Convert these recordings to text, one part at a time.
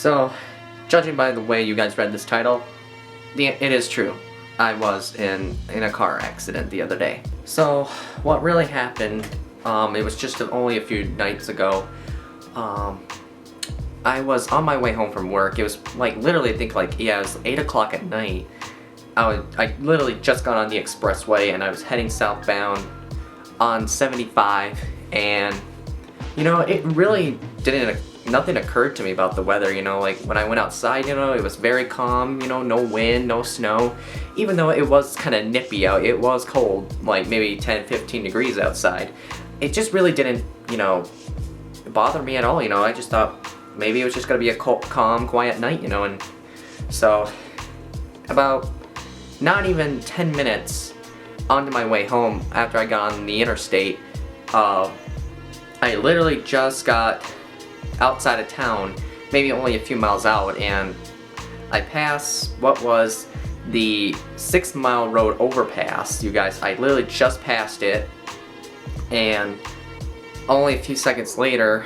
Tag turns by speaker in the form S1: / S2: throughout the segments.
S1: So, judging by the way you guys read this title, it is true. I was in a car accident the other day. So, what really happened, it was just only a few nights ago. I was on my way home from work. It was like literally, I think like, yeah, it was 8 o'clock at night. I literally just got on the expressway and I was heading southbound on 75, and you know, it really nothing occurred to me about the weather, you know, like when I went outside, you know, it was very calm, you know, no wind, no snow. Even though it was kind of nippy out, it was cold, like maybe 10, 15 degrees outside. It just really didn't, you know, bother me at all, you know. I just thought maybe it was just gonna be a calm, quiet night, you know. And so about not even 10 minutes onto my way home after I got on the interstate, I literally just got outside of town, maybe only a few miles out, and I pass what was the 6 Mile Road overpass. You guys, I literally just passed it, and only a few seconds later,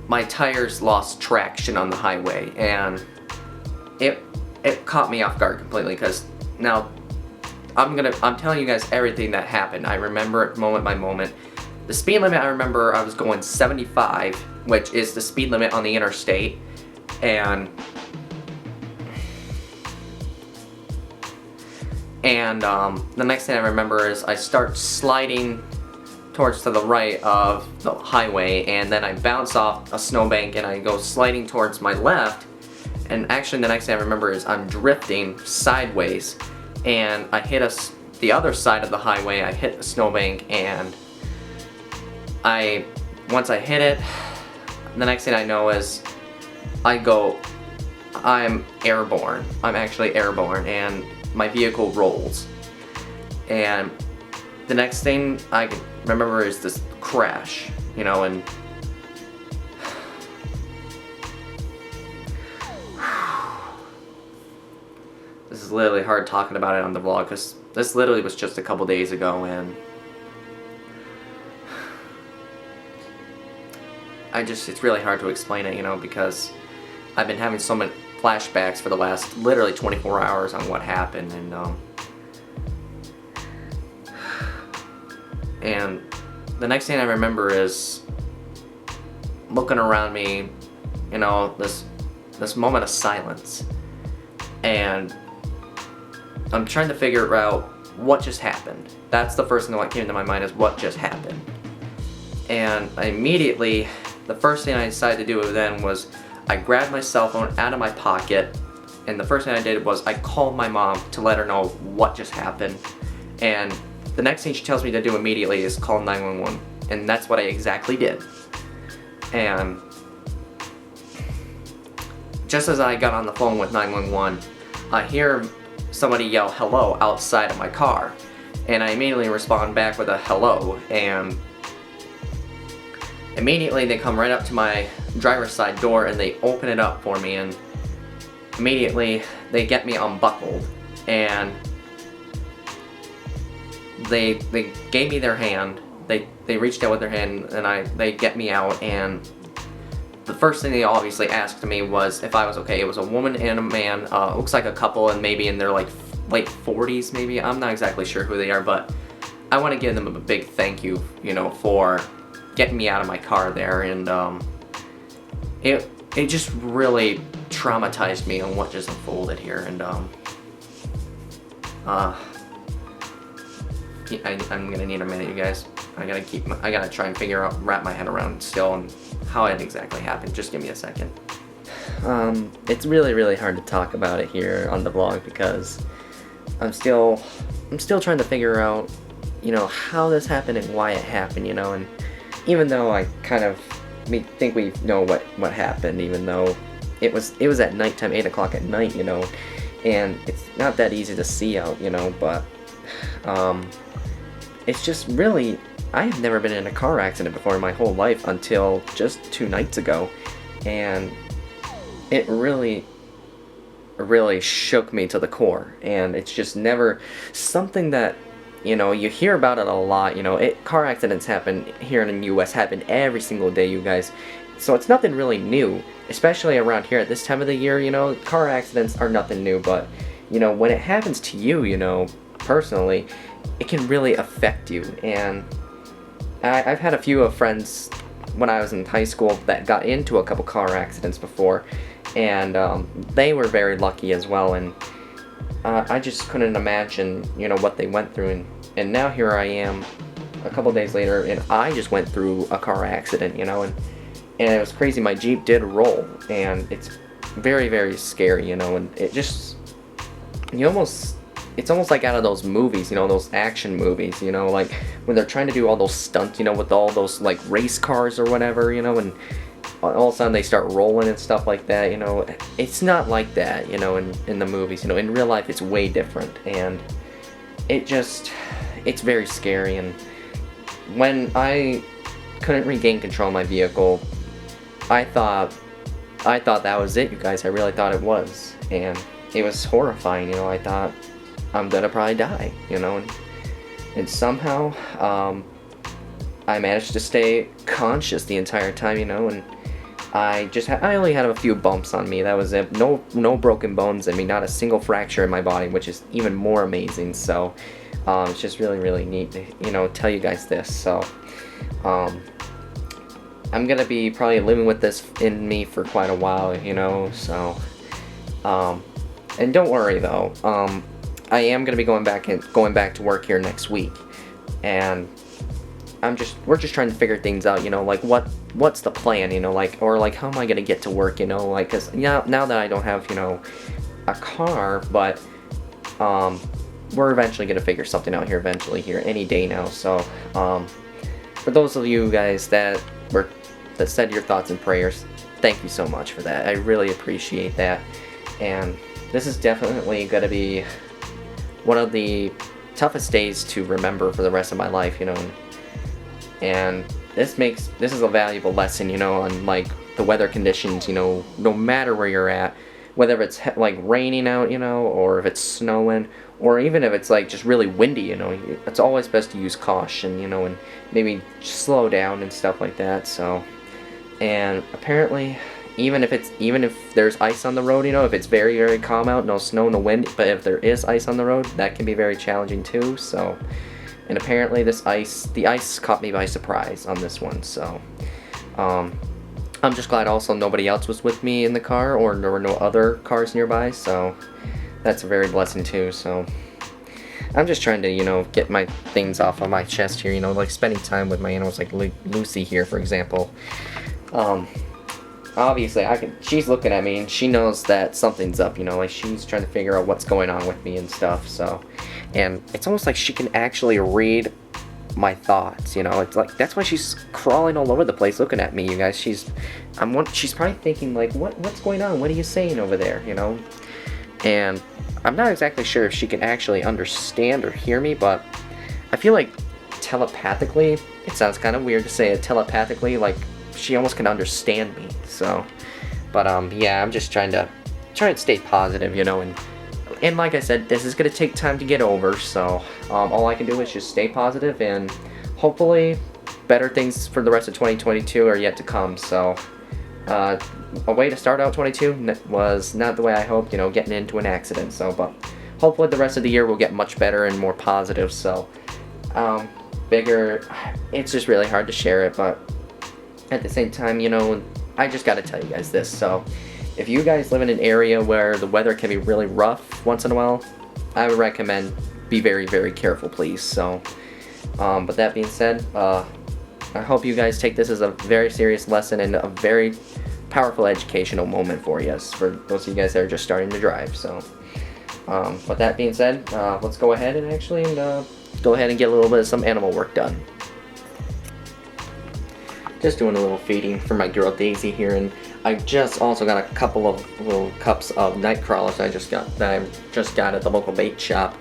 S1: my tires lost traction on the highway, and it caught me off guard completely, because now I'm telling you guys everything that happened. I remember it moment by moment. The speed limit, I remember I was going 75, which is the speed limit on the interstate, and the next thing I remember is I start sliding towards to the right of the highway, and then I bounce off a snowbank and I go sliding towards my left, and actually the next thing I remember is I'm drifting sideways, and I hit the other side of the highway. I hit the snowbank, and once I hit it, the next thing I know is I'm airborne. I'm actually airborne, and my vehicle rolls. And the next thing I can remember is this crash, you know, and this is literally hard talking about it on the vlog, because this literally was just a couple days ago, and it's really hard to explain it, you know, because I've been having so many flashbacks for the last literally 24 hours on what happened, and the next thing I remember is looking around me, you know, this moment of silence, and I'm trying to figure out what just happened. That's the first thing that came to my mind, is what just happened. And the first thing I decided to do then was I grabbed my cell phone out of my pocket, and the first thing I did was I called my mom to let her know what just happened. And the next thing she tells me to do immediately is call 911, and that's what I exactly did. And just as I got on the phone with 911, I hear somebody yell hello outside of my car, and I immediately respond back with a hello, and immediately they come right up to my driver's side door and they open it up for me, and immediately they get me unbuckled, and they gave me their hand. They reached out with their hand, and they get me out, and the first thing they obviously asked me was if I was okay. It was a woman and a man, looks like a couple, and maybe in their like late 40s maybe. I'm not exactly sure who they are, but I want to give them a big thank you, you know, for getting me out of my car there, and it just really traumatized me on what just unfolded here, and I'm gonna need a minute, you guys. I gotta try and wrap my head around still and how it exactly happened. Just give me a second. It's really hard to talk about it here on the vlog, because I'm still trying to figure out, you know, how this happened and why it happened, you know. And even though I kind of think we know what happened, even though it was at nighttime, 8 o'clock at night, you know, and it's not that easy to see out, you know, but it's just really, I have never been in a car accident before in my whole life until just 2 nights ago, and it really shook me to the core. And it's just never something that, you know, you hear about it a lot, you know, car accidents happen here in the US, happen every single day, you guys, So it's nothing really new, especially around here at this time of the year. Car accidents are nothing new, but when it happens to you, personally, it can really affect you. And I've had a few of friends when I was in high school that got into a couple car accidents before, and they were very lucky as well. And I just couldn't imagine, what they went through. And now here I am, a couple days later, and I just went through a car accident, and it was crazy. My Jeep did roll, and it's very, very scary, and it just, it's almost like out of those movies, those action movies, like when they're trying to do all those stunts, with all those like race cars or whatever, and all of a sudden they start rolling and stuff like that, it's not like that, in the movies, in real life it's way different, and it's very scary. And when I couldn't regain control of my vehicle, I thought that was it, you guys. I really thought it was, and it was horrifying. I thought I'm gonna probably die, and somehow I managed to stay conscious the entire time, and I only had a few bumps on me. That was it. No broken bones in me, not a single fracture in my body, which is even more amazing. So it's just really, really neat to tell you guys this. So I'm gonna be probably living with this in me for quite a while, so and don't worry though, I am gonna be going back to work here next week, and we're just trying to figure things out, like what's the plan, or how am I gonna get to work, cause now that I don't have, a car, but we're eventually gonna figure something out here any day now. So for those of you guys that said your thoughts and prayers, thank you so much for that. I really appreciate that. And this is definitely going to be one of the toughest days to remember for the rest of my life, and this is a valuable lesson, on like the weather conditions, no matter where you're at, whether it's like raining out, or if it's snowing, or even if it's like just really windy, it's always best to use caution, and maybe slow down and stuff like that. So, and apparently, even if there's ice on the road, if it's very, very calm out, no snow, no wind, but if there is ice on the road, that can be very challenging too. So, and apparently the ice caught me by surprise on this one. So, I'm just glad also nobody else was with me in the car, or there were no other cars nearby. So, that's a very blessing too. So, I'm just trying to, get my things off of my chest here, like spending time with my animals, like Lucy here, for example. Obviously she's looking at me and she knows that something's up, like she's trying to figure out what's going on with me and stuff. So, and it's almost like she can actually read my thoughts, it's like, that's why she's crawling all over the place looking at me, you guys. She's probably thinking like, what's going on? What are you saying over there, And I'm not exactly sure if she can actually understand or hear me, but I feel like telepathically, it sounds kind of weird to say it telepathically, like she almost can understand me. So, but yeah, I'm just trying to stay positive, and like I said, this is gonna take time to get over. So all I can do is just stay positive, and hopefully better things for the rest of 2022 are yet to come. So a way to start out 22 was not the way I hoped, getting into an accident. So, but hopefully the rest of the year will get much better and more positive. So it's just really hard to share it, but at the same time, I just gotta tell you guys this. So if you guys live in an area where the weather can be really rough once in a while, I would recommend be very, very careful, please. So but that being said, I hope you guys take this as a very serious lesson and a very powerful educational moment for you, for those of you guys that are just starting to drive. So but that being said, let's go ahead and get a little bit of some animal work done. Just doing a little feeding for my girl Daisy here, and I just also got a couple of little cups of night crawlers that I just got at the local bait shop,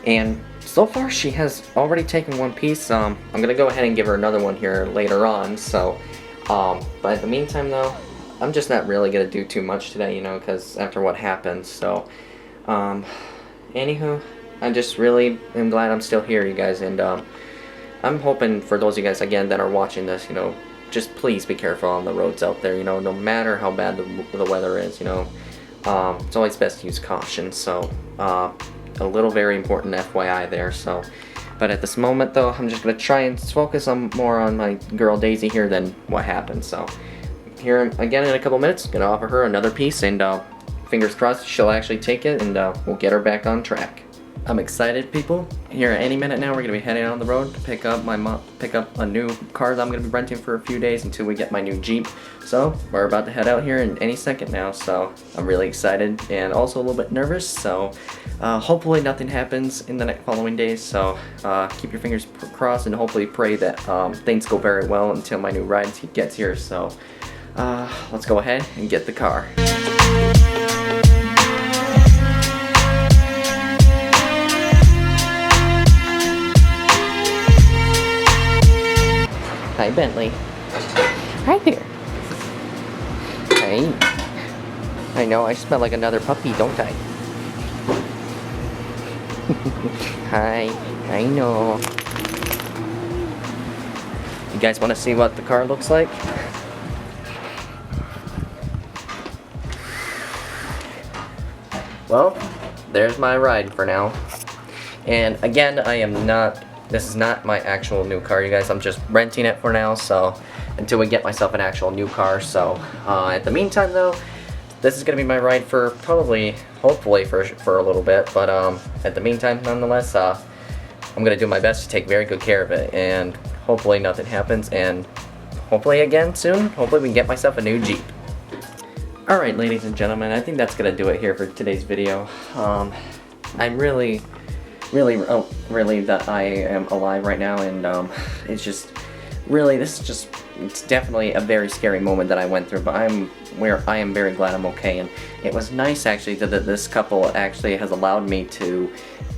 S1: and so far she has already taken one piece. I'm gonna go ahead and give her another one here later on. So, but in the meantime though, I'm just not really gonna do too much today, because after what happened. So, anywho, I just really am glad I'm still here, you guys, and I'm hoping for those of you guys again that are watching this, just please be careful on the roads out there, you know, no matter how bad the weather is, you know. It's always best to use caution, so a little very important FYI there. So, but at this moment though, I'm just gonna try and focus on more on my girl Daisy here than what happened. So here again in a couple minutes, gonna offer her another piece, and fingers crossed she'll actually take it, and we'll get her back on track. I'm excited, people. Here any minute now, we're gonna be heading on the road to pick up a new car that I'm gonna be renting for a few days until we get my new Jeep. So we're about to head out here in any second now. So I'm really excited and also a little bit nervous. So hopefully nothing happens in the following days. So keep your fingers crossed and hopefully pray that things go very well until my new ride gets here. So let's go ahead and get the car. Hi, Bentley. Hi there. Hey. I know, I smell like another puppy, don't I? Hi. I know. You guys want to see what the car looks like? Well, there's my ride for now. And again, this is not my actual new car, you guys. I'm just renting it for now, so until we get myself an actual new car. So at the meantime though, this is gonna be my ride for hopefully for a little bit, but at the meantime, nonetheless, I'm gonna do my best to take very good care of it, and hopefully nothing happens, and hopefully again soon, hopefully we can get myself a new Jeep. Alright, ladies and gentlemen, I think that's gonna do it here for today's video. I'm really relieved that I am alive right now, and it's just really, it's definitely a very scary moment that I went through, but I am very glad I'm okay. And it was nice actually that this couple actually has allowed me to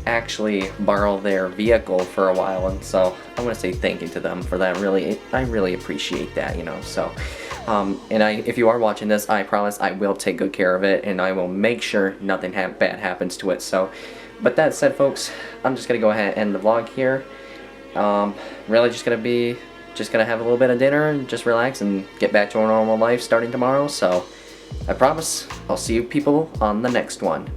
S1: actually borrow their vehicle for a while, and so I want to say thank you to them for that. I really appreciate that, you know. So if you are watching this, I promise I will take good care of it, and I will make sure nothing bad happens to it. So but that said, folks, I'm just gonna go ahead and end the vlog here. Really just gonna have a little bit of dinner and just relax and get back to our normal life starting tomorrow. So I promise I'll see you people on the next one.